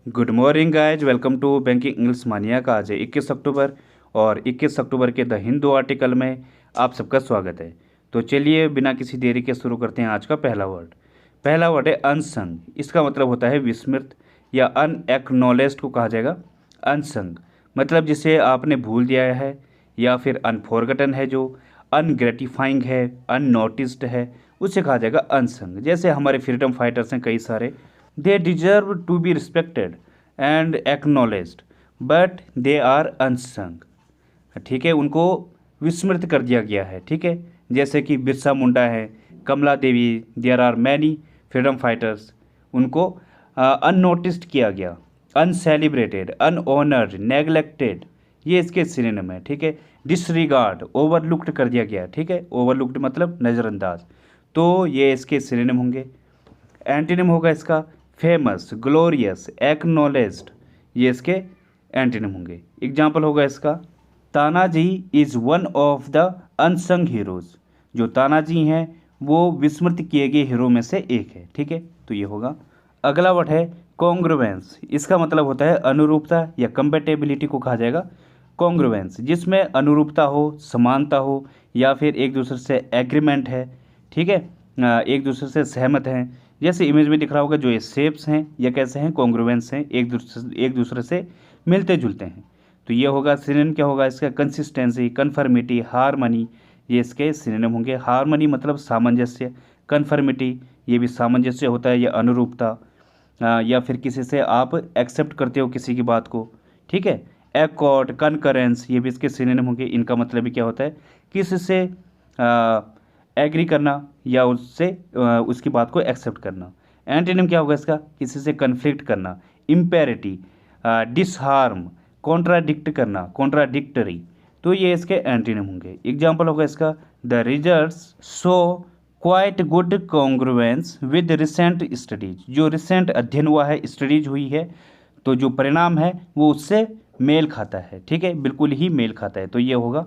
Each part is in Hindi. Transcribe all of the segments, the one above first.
Good morning guys, welcome to banking English mania का आज है 21 अक्टूबर और 21 अक्टूबर के द हिंदू आर्टिकल में आप सबका स्वागत है। तो चलिए बिना किसी देरी के शुरू करते हैं आज का पहला वर्ड है अनसंग। इसका मतलब होता है विस्मृत या अनएक्नॉलेज्ड को कहा जाएगा अनसंग। मतलब जिसे आपने भूल दिया है या फिर अनफॉरगटन है, जो अनग्रेटिफाइंग है, अननोटिस्ड है, उसे कहा जाएगा अनसंग। जैसे हमारे फ्रीडम फाइटर्स हैं कई सारे, they deserve to be respected and acknowledged but they are unsung. ठीक है, उनको विस्मृत कर दिया गया है। ठीक है, जैसे कि बिरसा मुंडा है, Kamla Devi, there are many freedom fighters, उनको अननोटिस्ड किया गया, अनसेलिब्रेटेड, अनऑनर्ड, नेग्लेक्टेड, ये इसके सिनोनिम है। ठीक है, डिसरिगार्ड, ओवरलुक्ड कर दिया गया। ठीक है, ओवरलुक्ड मतलब नज़रअंदाज, तो ये इसके सिनोनिम होंगे। एंटीनिम होगा इसका फेमस, ग्लोरियस, एक्नॉलेज्ड, ये इसके एंटीनिम होंगे। एग्जाम्पल होगा इसका Tanaji is one of the unsung heroes. जो तानाजी हैं वो विस्मृत किए गए हीरो में से एक है। ठीक है, तो ये होगा। अगला वर्ड है कॉन्ग्रुएंस। इसका मतलब होता है अनुरूपता या कंपेटेबिलिटी को कहा जाएगा कॉन्ग्रुएंस, जिसमें अनुरूपता हो, समानता हो, या फिर एक दूसरे से एग्रीमेंट है। ठीक है, एक दूसरे से सहमत हैं। जैसे इमेज में दिख रहा होगा, जो ये शेप्स हैं ये कैसे हैं, कॉन्ग्रुएंस हैं, एक दूसरे से मिलते जुलते हैं। तो ये होगा। सिनोनिम क्या होगा इसका, कंसिस्टेंसी, कन्फर्मिटी, हारमनी, ये इसके सिनोनिम होंगे। हारमनी मतलब सामंजस्य, कन्फर्मिटी ये भी सामंजस्य होता है या अनुरूपता, या फिर किसी से आप एक्सेप्ट करते हो किसी की बात को। ठीक है, एकॉर्ड, कनकरेंस, ये भी इसके सिनोनिम होंगे। इनका मतलब भी क्या होता है, किसी से एग्री करना या उससे उसकी बात को एक्सेप्ट करना। एंटीनिम क्या होगा इसका, किसी से कन्फ्लिक्ट करना, इम्पेरिटी, डिसहार्म, कॉन्ट्राडिक्ट करना, कॉन्ट्राडिक्टरी, तो ये इसके एंटीनिम होंगे। एग्जाम्पल होगा इसका the results show quite good congruence with recent studies. जो रिसेंट अध्ययन हुआ है, स्टडीज हुई है, तो जो परिणाम है वो उससे मेल खाता है। ठीक है, बिल्कुल ही मेल खाता है, तो ये होगा।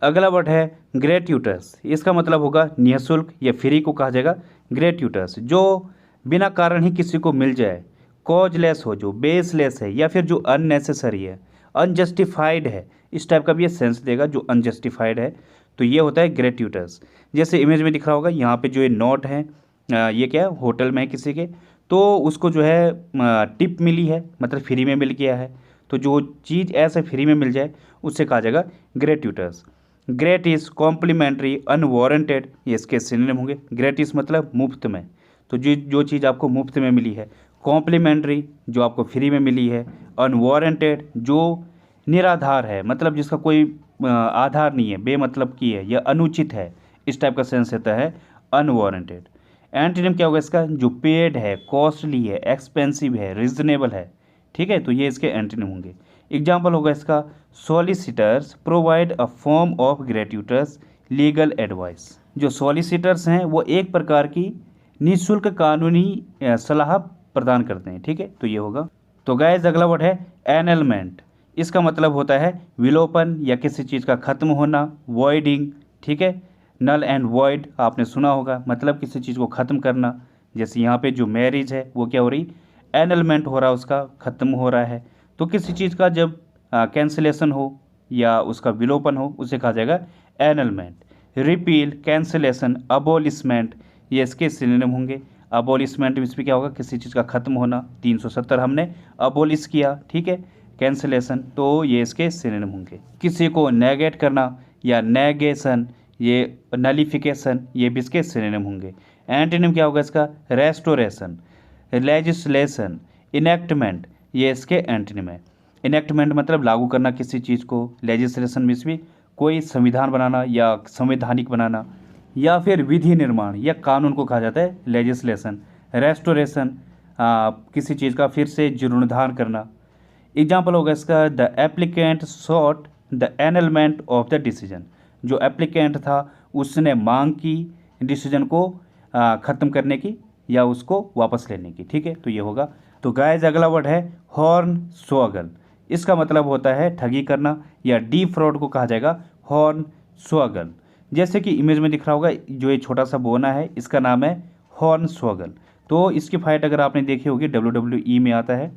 अगला वर्ड है ग्रेट्यूटस। इसका मतलब होगा निःशुल्क या फ्री को कहा जाएगा ग्रेट्यूटस। जो बिना कारण ही किसी को मिल जाए, कॉजलेस हो, जो बेसलेस है, या फिर जो अननेसेसरी है, अनजस्टिफाइड है, इस टाइप का भी ये सेंस देगा, जो अनजस्टिफाइड है, तो ये होता है ग्रेट्यूटस। जैसे इमेज में दिख रहा होगा, यहाँ पे जो ये नोट है, ये क्या है, होटल में है किसी के, तो उसको जो है टिप मिली है, मतलब फ्री में मिल गया है। तो जो चीज़ ऐसे फ्री में मिल जाए उससे कहा जाएगा ग्रेट्यूटस। ग्रेटिस, कॉम्प्लीमेंट्री, अनवारंटेड, ये इसके सिनोनिम होंगे। ग्रेटिस मतलब मुफ्त में, तो जो चीज़ आपको मुफ्त में मिली है। कॉम्प्लीमेंट्री जो आपको फ्री में मिली है। अनवारंटेड जो निराधार है, मतलब जिसका कोई आधार नहीं है, बेमतलब की है या अनुचित है, इस टाइप का सेंस रहता है अनवारंटेड। एंटीनिम क्या होगा इसका, जो पेड है, कॉस्टली है, एक्सपेंसिव है, रिजनेबल है। ठीक है, तो ये इसके एंटीनिम होंगे। एग्जाम्पल होगा इसका solicitors provide a form of gratuitous legal advice. जो सॉलिसिटर्स हैं वो एक प्रकार की निःशुल्क कानूनी सलाह प्रदान करते हैं। ठीक है, तो ये होगा। तो गाइस अगला वर्ड है एनलमेंट। इसका मतलब होता है विलोपन या किसी चीज़ का खत्म होना, वॉइडिंग। ठीक है, नल एंड वॉइड आपने सुना होगा, मतलब किसी चीज़ को ख़त्म करना। जैसे यहाँ पे जो मैरिज है वो क्या हो रही, एनलमेंट हो रहा है, उसका ख़त्म हो रहा है। तो किसी चीज़ का जब कैंसिलेशन हो या उसका विलोपन हो, उसे कहा जाएगा एनलमेंट। रिपील, कैंसिलेशन, अबोलिशमेंट, ये इसके सिनोनिम होंगे। अबोलिशमेंट इसमें क्या होगा, किसी चीज़ का ख़त्म होना। 370 हमने अबोलिश किया। ठीक है, कैंसिलेशन, तो ये इसके सिनोनिम होंगे। किसी को नेगेट करना या नेगेशन, ये नलिफिकेशन, ये भी इसके सिनोनिम होंगे। एंटीनिम क्या होगा इसका, रेस्टोरेशन, लेजिस्लेशन, इनेक्टमेंट, ये इसके एंटीनिम है। इनेक्टमेंट मतलब लागू करना किसी चीज़ को। लेजिस्लेशन में भी कोई संविधान बनाना या संवैधानिक बनाना, या फिर विधि निर्माण या कानून को कहा जाता है लेजिस्लेशन। रेस्टोरेशन किसी चीज़ का फिर से जीर्णोद्धार करना। एग्जाम्पल होगा इसका the applicant sought the annulment of the decision. जो एप्लीकेंट था उसने मांग की डिसीजन को ख़त्म करने की या उसको वापस लेने की। ठीक है, तो ये होगा। तो गाइस अगला वर्ड है हॉर्न स्वगल। इसका मतलब होता है ठगी करना या डी फ्रॉड को कहा जाएगा हॉर्न स्वगल। जैसे कि इमेज में दिख रहा होगा, जो ये छोटा सा बोना है इसका नाम है हॉर्न स्वगल। तो इसकी फाइट अगर आपने देखी होगी WWE में आता है,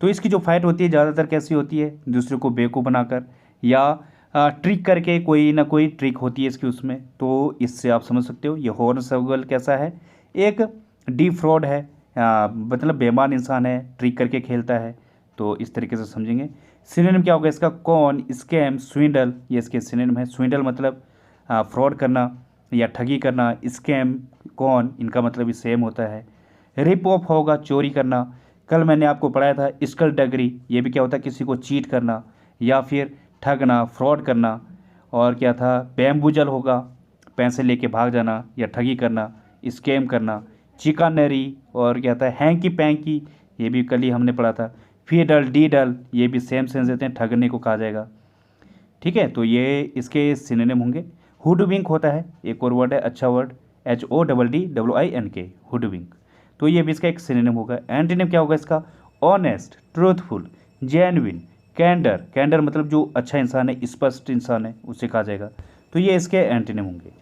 तो इसकी जो फाइट होती है ज़्यादातर कैसी होती है, दूसरे को बेवकूफ़ बनाकर या ट्रिक करके, कोई ना कोई ट्रिक होती है इसकी उसमें। तो इससे आप समझ सकते हो ये हॉर्नसोगल कैसा है, एक डीप फ्रॉड है, मतलब बेईमान इंसान है, ट्रिक करके खेलता है। तो इस तरीके से समझेंगे। सिनोनिम क्या होगा इसका, कॉन, स्कैम, स्विंडल, ये इसके सिनोनिम है। स्विंडल मतलब फ्रॉड करना या ठगी करना, स्कैम, कॉन, इनका मतलब भी सेम होता है। रिप ऑफ होगा चोरी करना। कल मैंने आपको पढ़ाया था स्कल्डगरी, ये भी क्या होता है, किसी को चीट करना या फिर ठगना, फ्रॉड करना। और क्या था, बैम्बुजल होगा, पैसे लेके भाग जाना या ठगी करना, स्कैम करना। चिकानरी और क्या था, हैंकी पैंकी, ये भी कल ही हमने पढ़ा था। फीडल, डीडल, ये भी सेम सेंस देते हैं, ठगने को कहा जाएगा। ठीक है, तो ये इसके सिनोनिम होंगे। हुडविंक होता है, एक और वर्ड है, अच्छा वर्ड, HODDWINK, हुडविंक। तो ये भी इसका एक सिनोनिम होगा। एंटीनिम क्या होगा इसका, ऑनेस्ट, ट्रूथफुल, जेन्युइन, कैंडर। कैंडर मतलब जो अच्छा इंसान है, स्पष्ट इंसान है, उसे कहा जाएगा। तो ये इसके एंटीनिम होंगे।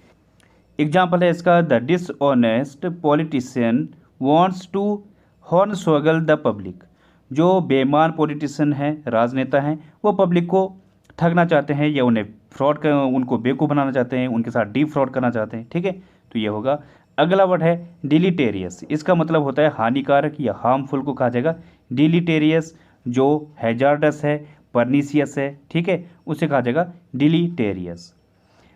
एग्जाम्पल है इसका, the dishonest politician wants to hornswoggle the public. जो बेईमान पॉलिटिशियन हैं, राजनेता हैं, वो पब्लिक को ठगना चाहते हैं या उन्हें फ्रॉड कर, उनको बेवकूफ़ बनाना चाहते हैं, उनके साथ डीप फ्रॉड करना चाहते हैं। ठीक है, तो ये होगा। अगला वर्ड है डिलीटेरियस, इसका मतलब होता है हानिकारक या हार्मफुल को कहा जाएगा। डिलीटेरियस जो हैजार्डस है, परनीसियस है, ठीक है, उसे कहा जाएगा डिलीटेरियस।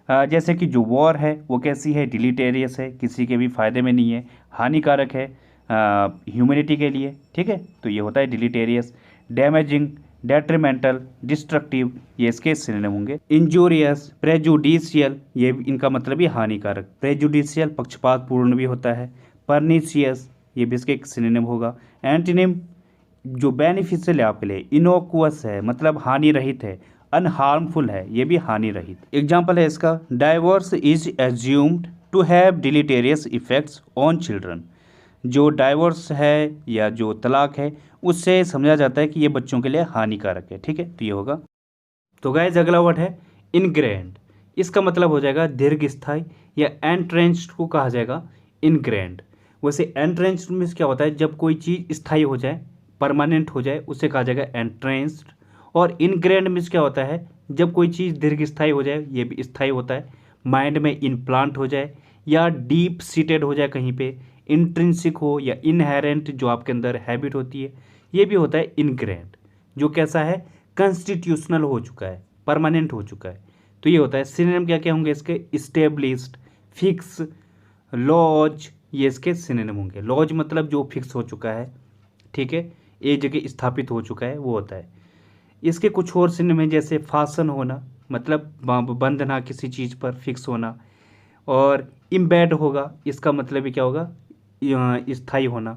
जैसे कि जो वॉर है वो कैसी है, डिलीटेरियस है, किसी के भी फायदे में नहीं है, हानिकारक है ह्यूमैनिटी के लिए। ठीक है, तो ये होता है डिलीटेरियस। डैमेजिंग, डेट्रीमेंटल, डिस्ट्रक्टिव, ये इसके सिनोनिम होंगे। इंजूरियस, प्रेजुडिशियल, ये इनका मतलब भी हानिकारक। प्रेजुडिशियल पक्षपातपूर्ण भी होता है। परनीसियस, ये भी इसके एक सिनोनिम होगा। एंटीनिम जो बेनिफिशियल है आपके लिए, इनोकुअस है, मतलब हानि रहित है। अनहार्मफुल है, ये भी हानि रहित। एग्जाम्पल है इसका, divorce is assumed to have deleterious effects on children. जो डाइवोर्स है या जो तलाक है, उससे समझा जाता है कि ये बच्चों के लिए हानिकारक है। ठीक है, तो ये होगा। तो गाइस अगला वर्ड है इनग्रेंड, इसका मतलब हो जाएगा दीर्घ स्थायी या एंट्रेंच्ड को कहा जाएगा इनग्रेंड। वैसे एंट्रेंच्ड में क्या होता है, जब कोई चीज़ स्थायी हो जाए, परमानेंट हो जाए, उसे कहा जाएगा एंट्रेंच्ड। और इनग्रेंड में क्या होता है, जब कोई चीज़ दीर्घ स्थायी हो जाए, ये भी स्थायी होता है, माइंड में इम्प्लांट हो जाए या डीप सीटेड हो जाए, कहीं पे इंट्रिंसिक हो या इनहेरेंट जो आपके अंदर हैबिट होती है, ये भी होता है इनग्रेंड। जो कैसा है, कॉन्स्टिट्यूशनल हो चुका है, परमानेंट हो चुका है। तो ये होता है। सिनोनिम क्या क्या होंगे इसके, इस्टेब्लिश्ड, फिक्स, लॉज, ये इसके सिनोनिम होंगे। लॉज मतलब जो फिक्स हो चुका है, ठीक है, एक जगह स्थापित हो चुका है, वो होता है। इसके कुछ और सिनोनिम है, जैसे फासन होना, मतलब बंधना, किसी चीज़ पर फिक्स होना। और इम्बेड होगा, इसका मतलब भी क्या होगा, स्थायी होना।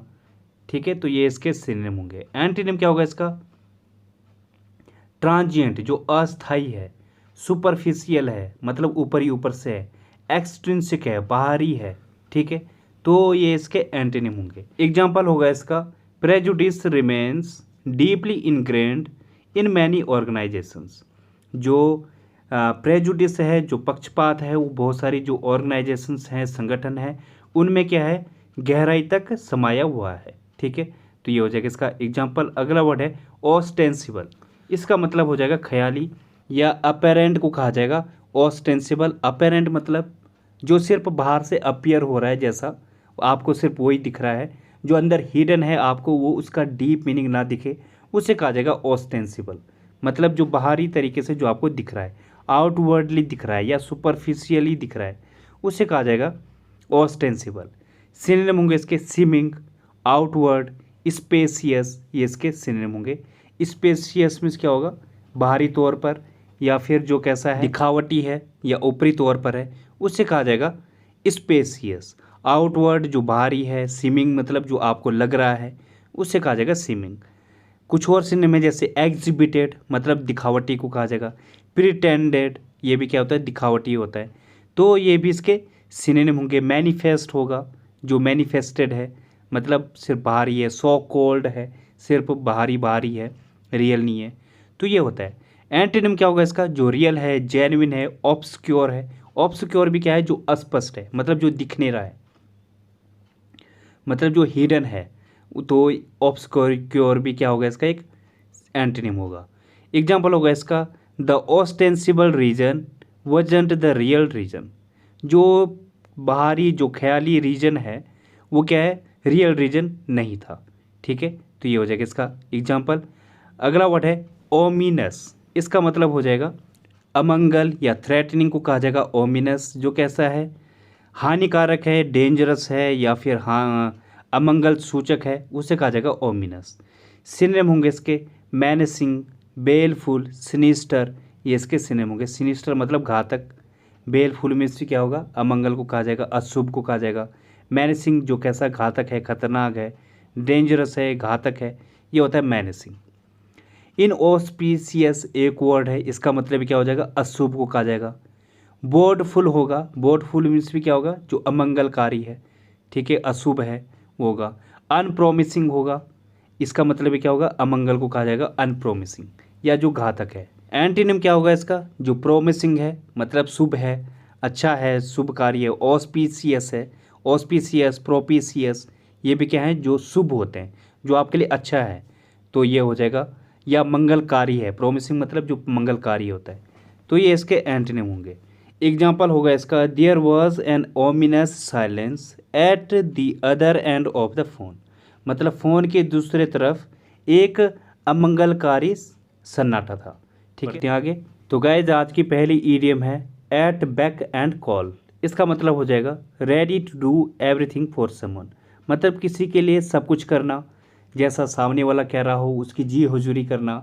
ठीक है, तो ये इसके सिनोनिम होंगे। एंटीनिम क्या होगा इसका, ट्रांजिएंट जो अस्थाई है, सुपरफिशियल है, मतलब ऊपर ही ऊपर से है, एक्सट्रिंसिक है, बाहरी है। ठीक है, तो ये इसके एंटीनिम होंगे। एग्जाम्पल होगा इसका, prejudice remains deeply ingrained in many organisations. जो प्रेजुडिस है, जो पक्षपात है, वो बहुत सारी जो ऑर्गेनाइजेशंस हैं, संगठन हैं, उनमें क्या है, गहराई तक समाया हुआ है। ठीक है, तो ये हो जाएगा इसका एग्जाम्पल। अगला वर्ड है ऑस्टेंसिबल, इसका मतलब हो जाएगा ख्याली या अपेरेंट को कहा जाएगा ऑस्टेंसिबल। अपेरेंट मतलब जो सिर्फ बाहर से अपीयर हो रहा है, जैसा आपको सिर्फ वही दिख रहा है, जो अंदर हिडन है, आपको वो उसका डीप मीनिंग ना दिखे, उसे कहा जाएगा ऑस्टेंसिबल। मतलब जो बाहरी तरीके से जो आपको दिख रहा है, आउटवर्डली दिख रहा है या सुपरफिशियली दिख रहा है, उसे कहा जाएगा ऑस्टेंसिबल। सिनोनिम होंगे इसके सीमिंग, आउटवर्ड, स्पेसियस, ये इसके सिनोनिम होंगे। स्पेसियस में क्या होगा, बाहरी तौर पर या फिर जो कैसा है, दिखावटी है या ऊपरी तौर पर है, उससे कहा जाएगा स्पेसियस। आउटवर्ड जो बाहरी है, सीमिंग मतलब जो आपको लग रहा है, उससे कहा जाएगा सीमिंग। कुछ और सिनोनिम है, जैसे एग्जिबिटेड मतलब दिखावटी को कहा जाएगा। प्रिटेंडेड, ये भी क्या होता है, दिखावटी होता है। तो ये भी इसके सिनोनिम होंगे। मैनिफेस्ट होगा, जो मैनिफेस्टेड है, मतलब सिर्फ बाहरी है। सो कॉल्ड है, सिर्फ बाहरी बाहरी है, रियल नहीं है। तो ये होता है। एंटीनिम क्या होगा इसका, जो रियल है, जेन्युइन है, ऑब्सक्योर है। ऑब्सक्योर भी क्या है, जो अस्पष्ट है, मतलब जो दिख नहीं रहा है, मतलब जो हिडन है। तो ऑब्सक्योर भी क्या होगा इसका, एक एंटोनिम होगा। एग्जाम्पल होगा इसका, the ostensible reason wasn't the real reason. जो बाहरी जो ख्याली रीजन है वो क्या है, रियल रीजन नहीं था। ठीक है, तो ये हो जाएगा इसका एग्जाम्पल। अगला वर्ड है ओमिनस। इसका मतलब हो जाएगा अमंगल या थ्रेटनिंग को कहा जाएगा ओमिनस, जो कैसा है, हानिकारक है, डेंजरस है या फिर हाँ अमंगल सूचक है, उसे कहा जाएगा ओमिनस। सिनोनिम होंगे इसके मेनेसिंग, बेलफुल, सिनिस्टर, ये इसके सिनोनिम होंगे। सिनिस्टर मतलब घातक, बेलफुल में इससे क्या होगा, अमंगल को कहा जाएगा, अशुभ को कहा जाएगा। मेनेसिंग जो कैसा घातक है, खतरनाक है, डेंजरस है, घातक है, ये होता है मेनेसिंग। इनऑस्पिशियस एक वर्ड है, इसका मतलब क्या हो जाएगा, अशुभ को कहा जाएगा। बोर्डफुल होगा, बोर्डफुल मीन्स भी क्या होगा, जो अमंगलकारी है, ठीक है, अशुभ है वो होगा। अनप्रोमिसिंग होगा, इसका मतलब भी क्या होगा, अमंगल को कहा जाएगा अनप्रोमिसिंग या जो घातक है। एंटीनिम क्या होगा इसका, जो प्रोमिसिंग है मतलब शुभ है, अच्छा है, शुभकारी है। ऑस्पिशियस है, ऑस्पिशियस, प्रोपिशियस, ये भी क्या है, जो शुभ होते हैं, जो आपके लिए अच्छा है, तो ये हो जाएगा। या मंगलकारी है, प्रोमिसिंग मतलब जो मंगलकारी होता है, तो ये इसके एंटीनिम होंगे। एग्जाम्पल होगा इसका, there was an ominous silence at the other end of the phone. मतलब फ़ोन के दूसरे तरफ एक अमंगलकारी सन्नाटा था। ठीक है, आगे तो गाइस आज की पहली ईडियम है एट बैक एंड कॉल। इसका मतलब हो जाएगा ready to do everything for someone. मतलब किसी के लिए सब कुछ करना, जैसा सामने वाला कह रहा हो उसकी जी हुजूरी करना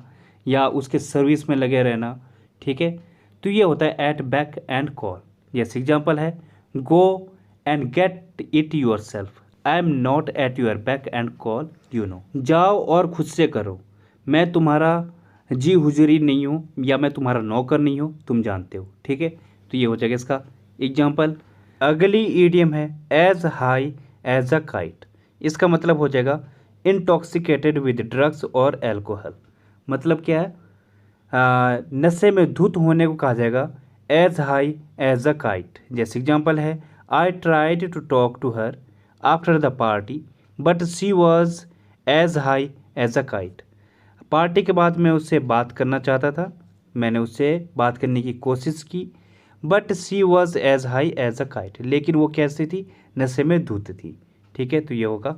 या उसके सर्विस में लगे रहना। ठीक है, तो ये होता है एट बैक एंड कॉल। जैसे एग्जाम्पल है, go and get it your self, I am not at your back and call you know. जाओ और खुद से करो, मैं तुम्हारा जी हुजूरी नहीं हूँ या मैं तुम्हारा नौकर नहीं हूँ, तुम जानते हो। ठीक है, तो ये हो जाएगा इसका एग्जाम्पल। अगली ईडियम है as high as a kite. इसका मतलब हो जाएगा इंटॉक्सिकेटेड विद ड्रग्स और एल्कोहल। मतलब क्या है, नशे में धुत होने को कहा जाएगा as high as a kite. जैसे एग्जाम्पल है, I tried to talk to her after the party but she was as high as a kite. Party के बाद मैं उससे बात करना चाहता था, मैंने उससे बात करने की कोशिश की, but she was as high as a kite, लेकिन वो कैसी थी, नशे में धुत थी। ठीक है, तो ये होगा।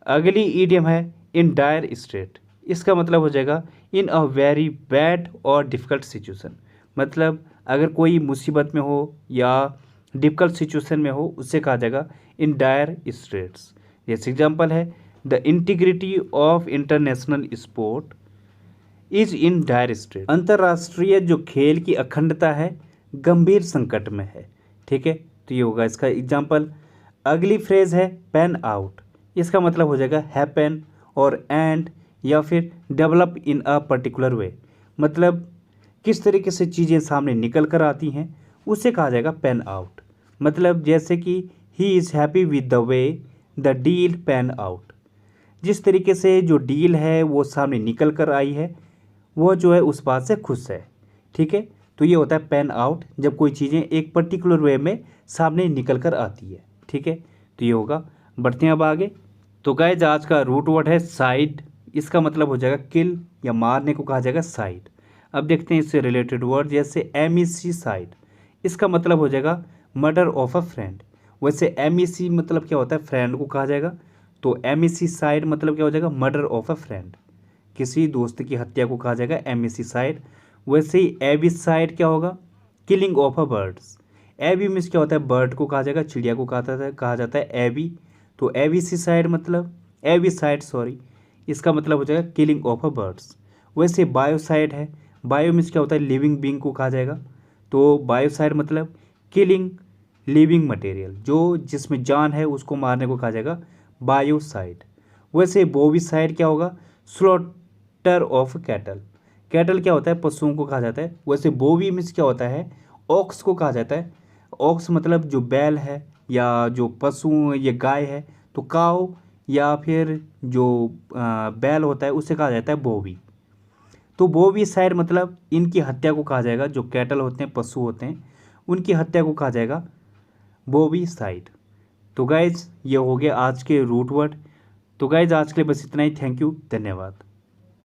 अगली ईडियम है इन डायर स्टेट। इसका मतलब हो जाएगा इन अ वेरी बैड और डिफ़िकल्ट सिचुएशन। मतलब अगर कोई मुसीबत में हो या डिफ़िकल्ट सिचुएशन में हो, उससे कहा जाएगा इन डायर स्टेट्स। जैसे एग्जांपल है, the integrity of international sport is in dire state. अंतर्राष्ट्रीय जो खेल की अखंडता है गंभीर संकट में है। ठीक है, तो ये होगा इसका एग्जाम्पल। अगली फ्रेज है पैन आउट। इसका मतलब हो जाएगा हैपन और एंड या फिर develop in a particular way. मतलब किस तरीके से चीज़ें सामने निकल कर आती हैं, उसे कहा जाएगा पैन आउट। मतलब जैसे कि he is happy with the way the deal pan out. जिस तरीके से जो डील है वो सामने निकल कर आई है, वो जो है उस बात से खुश है। ठीक है, तो ये होता है पैन आउट, जब कोई चीज़ें एक पर्टिकुलर वे में सामने निकल कर आती है। ठीक है, तो ये होगा। बढ़ते हैं अब आगे। तो गाइस आज का रूट वर्ड है साइड। इसका मतलब हो जाएगा किल या मारने को कहा जाएगा साइड। अब देखते हैं इससे रिलेटेड वर्ड, जैसे एमिसी साइड। इसका मतलब हो जाएगा मर्डर ऑफ अ फ्रेंड। वैसे एमिसी मतलब क्या होता है, फ्रेंड को कहा जाएगा, तो एमिसी साइड मतलब क्या हो जाएगा, मर्डर ऑफ अ फ्रेंड, किसी दोस्त की हत्या को कहा जाएगा एमिसिसाइड। वैसे ही एबिसाइड क्या होगा, किलिंग ऑफ अ बर्ड्स। एबी मीन्स क्या होता है, बर्ड को कहा जाएगा, चिड़िया को कहा जाता है एबी। तो एबिसिसाइड मतलब एबिसाइड सॉरी, इसका मतलब हो जाएगा किलिंग ऑफ अ बर्ड्स। वैसे बायोसाइड है, बायो मीन्स क्या होता है, लिविंग बींग को कहा जाएगा, तो बायोसाइड मतलब किलिंग लिविंग मटेरियल, जो जिसमें जान है उसको मारने को कहा जाएगा बायोसाइड। वैसे बोविसाइड क्या होगा, स्लॉटर ऑफ कैटल। कैटल क्या होता है, पशुओं को कहा जाता है। वैसे बोवी मीन्स क्या होता है, ऑक्स को कहा जाता है। ऑक्स मतलब जो बैल है या जो पशु ये गाय है, तो काव या फिर जो बैल होता है उसे कहा जाता है बोवी। तो बोवी साइड मतलब इनकी हत्या को कहा जाएगा, जो कैटल होते हैं, पशु होते हैं, उनकी हत्या को कहा जाएगा बोवी साइड। तो गाइज ये हो गया आज के रूट वर्ड। तो गाइज आज के लिए बस इतना ही। थैंक यू, धन्यवाद।